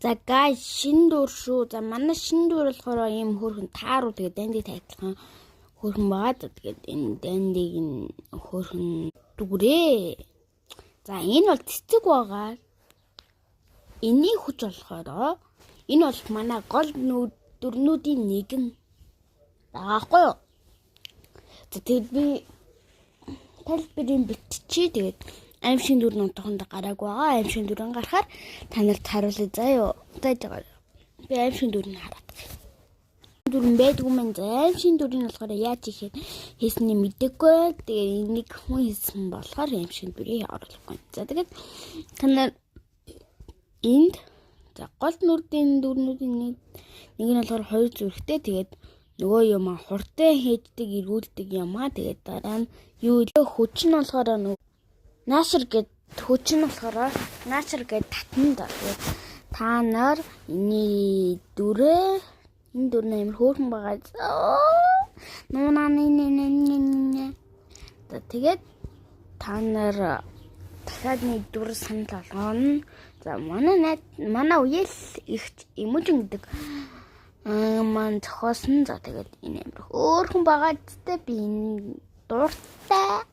За guys шинэ дүр шүү. За манай шинэ дүр болохоор ийм хөөрхөн тааруу тэгээд дандид тайлхан хөөрхөн байгаа. Тэгээд энэ дандиг нь хөөрхөн дүрээ. За энэ бол цэцэг байгаа. Эний хүч болохоор энэ бол манай гол дүрнүүдийн нэг нь баггүй юу? За тэгээд би тайлбарыг биччихье. Тэгээд аимшиг дүр нутганд гарааг байгаа. Аимшиг дүрэн гарахаар та нарт харуулъя заяа. Тааж байгаа. Би аимшиг дүрийг хараад. Дүрэн байдгүй мэн аимшиг дүрийг болохоор яаж хийсний мэдээгүй. Тэгээд энийг хүн хийсэн болохоор аимшиг дүрийг оруулахгүй. За тэгээд та нар энд за гол дүрнүүдийн нэг нь болохоор хоёр зүрхтэй. Тэгээд нөгөө юм хурдан хийдэг эргүүлдэг юм аа. Тэгээд дараа нь юу хүч нь болохоор наашир гэд хүч нь болохоор наашир гэд татна да. Тэгээд та нар энэ дүрний амир хөөрхөн байгаа. Тэгээд та нар дахиад нэг дүр санал болгоно. За манай үеэл их эможин гэдэг маань зохиосон. За тэгээд энэ амир хөөрхөн байгаа. Тэ би энэ дуртай